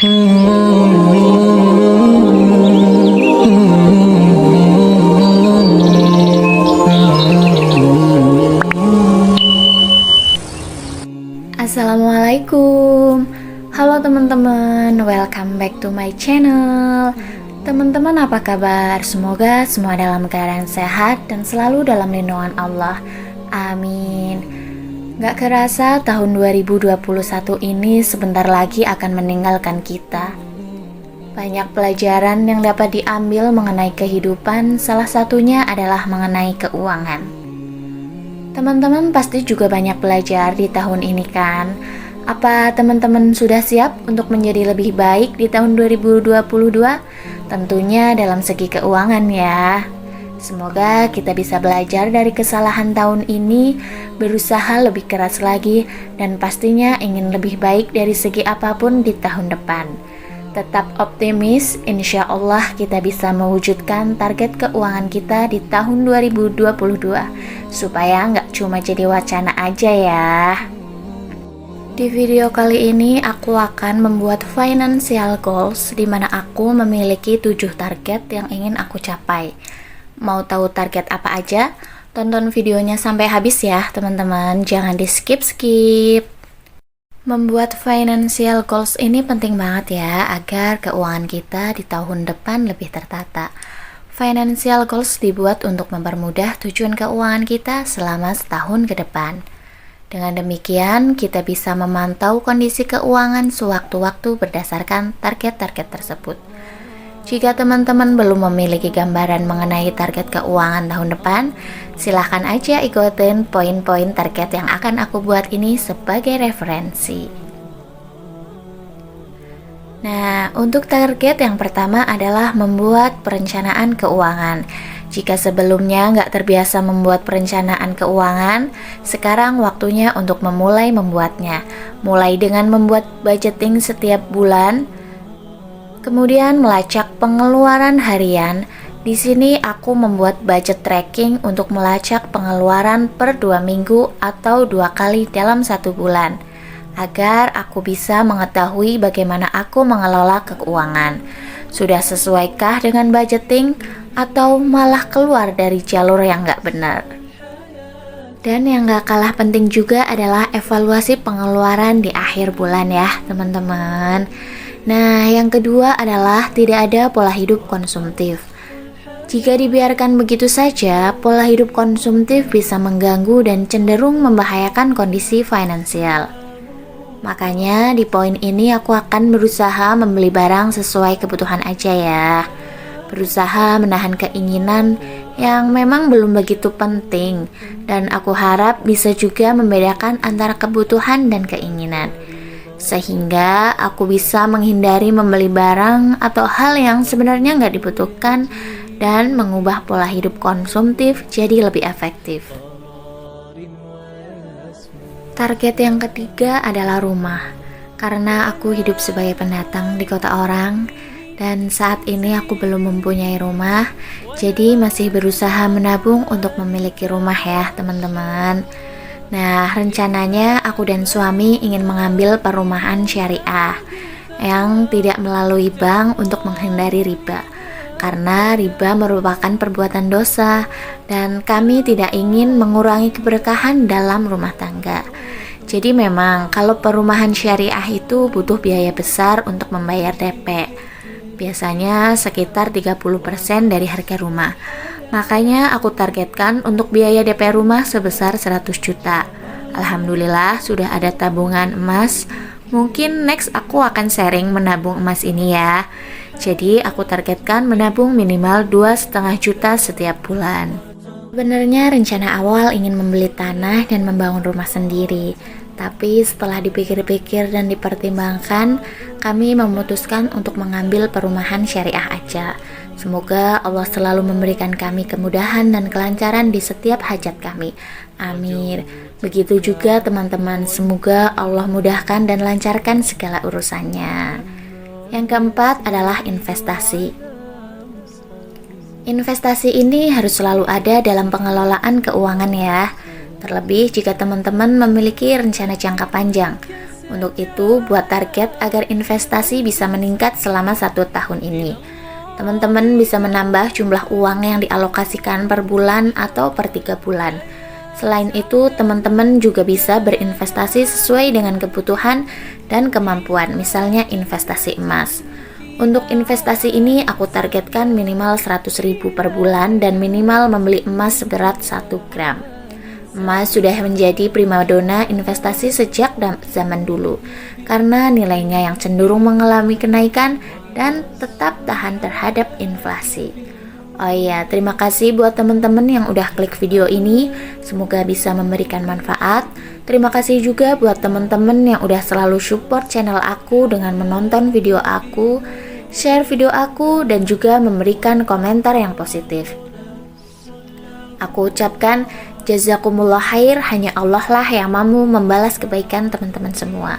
Assalamualaikum. Halo teman-teman, welcome back to my channel. Teman-teman apa kabar? Semoga semua dalam keadaan sehat dan selalu dalam lindungan Allah. Amin. Gak kerasa tahun 2021 ini sebentar lagi akan meninggalkan kita. Banyak pelajaran yang dapat diambil mengenai kehidupan, salah satunya adalah mengenai keuangan. Teman-teman pasti juga banyak belajar di tahun ini kan? Apa teman-teman sudah siap untuk menjadi lebih baik di tahun 2022? Tentunya dalam segi keuangan ya. Semoga kita bisa belajar dari kesalahan tahun ini, berusaha lebih keras lagi, dan pastinya ingin lebih baik dari segi apapun di tahun depan. Tetap optimis, insya Allah kita bisa mewujudkan target keuangan kita di tahun 2022, supaya nggak cuma jadi wacana aja ya. Di video kali ini aku akan membuat financial goals di mana aku memiliki 7 target yang ingin aku capai. Mau tahu target apa aja? Tonton videonya sampai habis ya teman-teman, jangan di skip-skip. Membuat financial goals ini penting banget ya, agar keuangan kita di tahun depan lebih tertata. Financial goals dibuat untuk mempermudah tujuan keuangan kita selama setahun ke depan. Dengan demikian, kita bisa memantau kondisi keuangan sewaktu-waktu berdasarkan target-target tersebut. Jika teman-teman belum memiliki gambaran mengenai target keuangan tahun depan, silahkan aja ikutin poin-poin target yang akan aku buat ini sebagai referensi. Nah, untuk target yang pertama adalah membuat perencanaan keuangan. Jika sebelumnya nggak terbiasa membuat perencanaan keuangan, sekarang waktunya untuk memulai membuatnya. Mulai dengan membuat budgeting setiap bulan, kemudian melacak pengeluaran harian. Di sini aku membuat budget tracking untuk melacak pengeluaran per 2 minggu atau 2 kali dalam 1 bulan, agar aku bisa mengetahui bagaimana aku mengelola keuangan. Sudah sesuaikah dengan budgeting atau malah keluar dari jalur yang nggak benar? Dan yang gak kalah penting juga adalah evaluasi pengeluaran di akhir bulan ya teman-teman. Nah, yang kedua adalah tidak ada pola hidup konsumtif. Jika dibiarkan begitu saja, pola hidup konsumtif bisa mengganggu dan cenderung membahayakan kondisi finansial. Makanya di poin ini aku akan berusaha membeli barang sesuai kebutuhan aja ya. Berusaha menahan keinginan yang memang belum begitu penting, dan aku harap bisa juga membedakan antara kebutuhan dan keinginan, sehingga aku bisa menghindari membeli barang atau hal yang sebenarnya nggak dibutuhkan dan mengubah pola hidup konsumtif jadi lebih efektif. Target yang ketiga adalah rumah. Karena aku hidup sebagai pendatang di kota orang, dan saat ini aku belum mempunyai rumah, jadi masih berusaha menabung untuk memiliki rumah ya teman-teman. Nah, rencananya aku dan suami ingin mengambil perumahan syariah yang tidak melalui bank untuk menghindari riba, karena riba merupakan perbuatan dosa dan kami tidak ingin mengurangi keberkahan dalam rumah tangga. Jadi memang kalau perumahan syariah itu butuh biaya besar untuk membayar DP. Biasanya sekitar 30% dari harga rumah. Makanya aku targetkan untuk biaya DP rumah sebesar 100 juta. Alhamdulillah sudah ada tabungan emas. Mungkin next aku akan sharing menabung emas ini ya. Jadi aku targetkan menabung minimal 2,5 juta setiap bulan. Sebenarnya rencana awal ingin membeli tanah dan membangun rumah sendiri. Tapi setelah dipikir-pikir dan dipertimbangkan, kami memutuskan untuk mengambil perumahan syariah aja. Semoga Allah selalu memberikan kami kemudahan dan kelancaran di setiap hajat kami. Amin. Begitu juga teman-teman, semoga Allah mudahkan dan lancarkan segala urusannya. Yang keempat adalah investasi. Investasi ini harus selalu ada dalam pengelolaan keuangan ya. Terlebih jika teman-teman memiliki rencana jangka panjang. Untuk itu, buat target agar investasi bisa meningkat selama 1 tahun ini. Teman-teman bisa menambah jumlah uang yang dialokasikan per bulan atau per 3 bulan. Selain itu, teman-teman juga bisa berinvestasi sesuai dengan kebutuhan dan kemampuan, misalnya investasi emas. Untuk investasi ini aku targetkan minimal 100.000 per bulan dan minimal membeli emas seberat 1 gram. Emas sudah menjadi primadona investasi sejak zaman dulu karena nilainya yang cenderung mengalami kenaikan dan tetap tahan terhadap inflasi. Oh iya, terima kasih buat teman-teman yang udah klik video ini. Semoga bisa memberikan manfaat. Terima kasih juga buat teman-teman yang udah selalu support channel aku dengan menonton video aku, share video aku, dan juga memberikan komentar yang positif. Aku ucapkan jazakumullah khair, hanya Allah lah yang mampu membalas kebaikan teman-teman semua.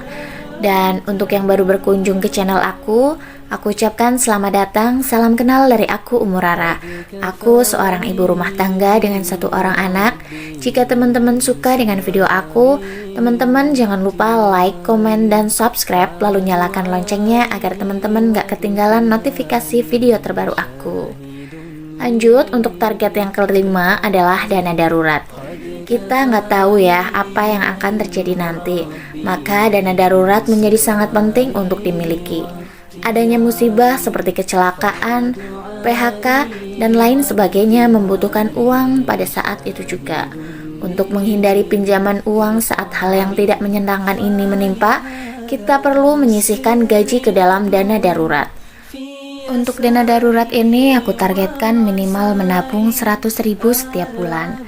Dan untuk yang baru berkunjung ke channel aku ucapkan selamat datang, salam kenal dari aku Ummu Rara. Aku seorang ibu rumah tangga dengan 1 orang anak. Jika teman-teman suka dengan video aku, teman-teman jangan lupa like, komen, dan subscribe, lalu nyalakan loncengnya agar teman-teman gak ketinggalan notifikasi video terbaru aku. Lanjut, untuk target yang kelima adalah dana darurat. Kita nggak tahu ya apa yang akan terjadi nanti, maka dana darurat menjadi sangat penting untuk dimiliki. Adanya musibah seperti kecelakaan, PHK, dan lain sebagainya membutuhkan uang pada saat itu juga. Untuk menghindari pinjaman uang saat hal yang tidak menyenangkan ini menimpa, kita perlu menyisihkan gaji ke dalam dana darurat. Untuk dana darurat ini aku targetkan minimal menabung 100.000 setiap bulan.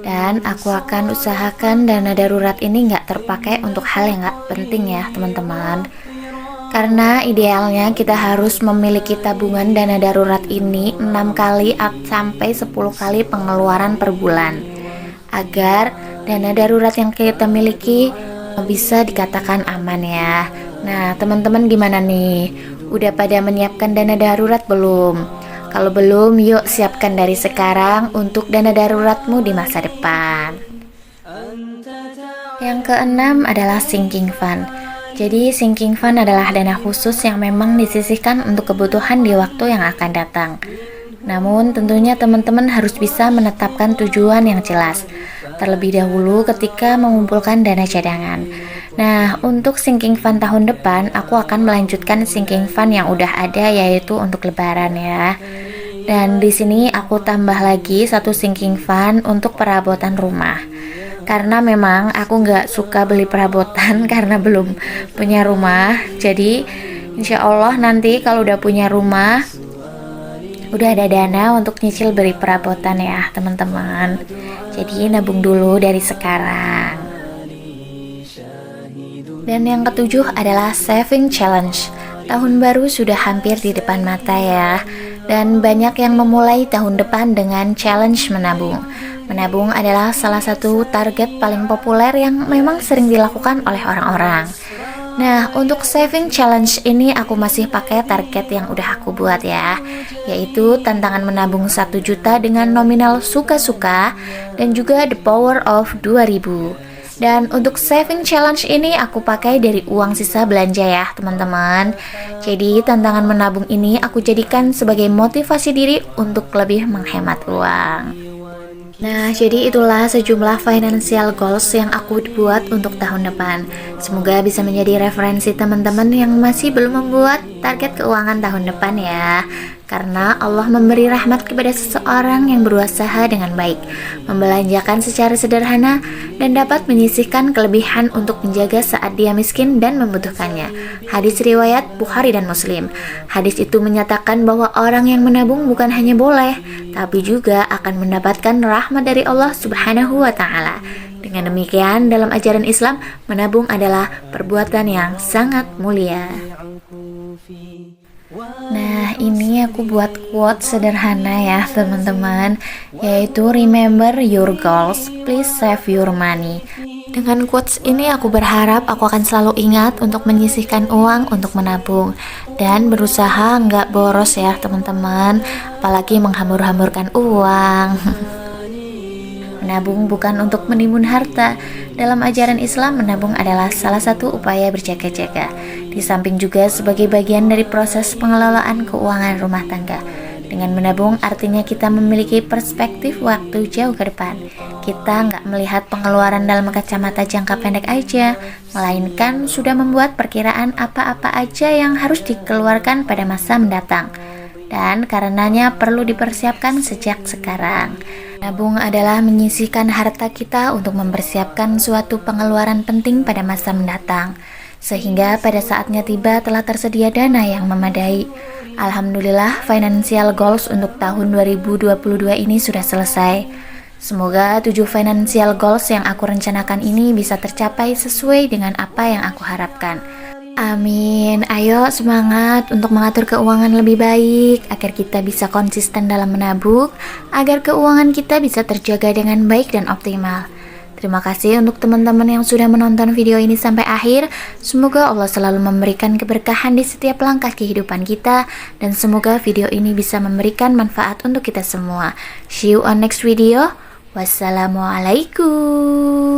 Dan aku akan usahakan dana darurat ini nggak terpakai untuk hal yang nggak penting ya teman-teman. Karena idealnya kita harus memiliki tabungan dana darurat ini 6 kali sampai 10 kali pengeluaran per bulan. Agar dana darurat yang kita miliki bisa dikatakan aman ya. Nah teman-teman gimana nih? Udah pada menyiapkan dana darurat belum? Kalau belum, yuk siapkan dari sekarang untuk dana daruratmu di masa depan. Yang keenam adalah sinking fund. Jadi sinking fund adalah dana khusus yang memang disisihkan untuk kebutuhan di waktu yang akan datang. Namun tentunya teman-teman harus bisa menetapkan tujuan yang jelas terlebih dahulu ketika mengumpulkan dana cadangan. Nah, untuk sinking fund tahun depan, aku akan melanjutkan sinking fund yang udah ada, yaitu untuk lebaran ya. Dan di sini aku tambah lagi 1 sinking fund untuk perabotan rumah. Karena memang aku nggak suka beli perabotan karena belum punya rumah. Jadi insya Allah nanti kalau udah punya rumah, udah ada dana untuk nyicil beli perabotan ya teman-teman. Jadi nabung dulu dari sekarang. Dan yang ketujuh adalah saving challenge. Tahun baru sudah hampir di depan mata ya. Dan banyak yang memulai tahun depan dengan challenge menabung. Menabung adalah salah satu target paling populer yang memang sering dilakukan oleh orang-orang. Nah, untuk saving challenge ini aku masih pakai target yang udah aku buat ya, yaitu tantangan menabung 1 juta dengan nominal suka-suka dan juga the power of 2000. Dan untuk saving challenge ini aku pakai dari uang sisa belanja ya teman-teman. Jadi tantangan menabung ini aku jadikan sebagai motivasi diri untuk lebih menghemat uang. Nah, jadi itulah sejumlah financial goals yang aku buat untuk tahun depan. Semoga bisa menjadi referensi teman-teman yang masih belum membuat target keuangan tahun depan ya. Karena Allah memberi rahmat kepada seseorang yang berusaha dengan baik, membelanjakan secara sederhana, dan dapat menyisihkan kelebihan untuk menjaga saat dia miskin dan membutuhkannya. Hadis riwayat Bukhari dan Muslim. Hadis itu menyatakan bahwa orang yang menabung bukan hanya boleh, tapi juga akan mendapatkan rahmat dari Allah Subhanahu wa Ta'ala. Dengan demikian, dalam ajaran Islam, menabung adalah perbuatan yang sangat mulia. Nah, ini aku buat quote sederhana ya teman-teman, yaitu remember your goals, please save your money. Dengan quotes ini aku berharap aku akan selalu ingat untuk menyisihkan uang untuk menabung dan berusaha nggak boros ya teman-teman, apalagi menghambur-hamburkan uang. Menabung bukan untuk menimbun harta. Dalam ajaran Islam, menabung adalah salah satu upaya berjaga-jaga. Di samping juga sebagai bagian dari proses pengelolaan keuangan rumah tangga. Dengan menabung artinya kita memiliki perspektif waktu jauh ke depan. Kita nggak melihat pengeluaran dalam kacamata jangka pendek aja, melainkan sudah membuat perkiraan apa-apa aja yang harus dikeluarkan pada masa mendatang. Dan karenanya perlu dipersiapkan sejak sekarang. Menabung adalah menyisihkan harta kita untuk mempersiapkan suatu pengeluaran penting pada masa mendatang, sehingga pada saatnya tiba telah tersedia dana yang memadai. Alhamdulillah, financial goals untuk tahun 2022 ini sudah selesai. Semoga 7 financial goals yang aku rencanakan ini bisa tercapai sesuai dengan apa yang aku harapkan. Amin. Ayo semangat untuk mengatur keuangan lebih baik agar kita bisa konsisten dalam menabung, agar keuangan kita bisa terjaga dengan baik dan optimal. Terima kasih untuk teman-teman yang sudah menonton video ini sampai akhir. Semoga Allah selalu memberikan keberkahan di setiap langkah kehidupan kita, dan semoga video ini bisa memberikan manfaat untuk kita semua. See you on next video. Wassalamualaikum.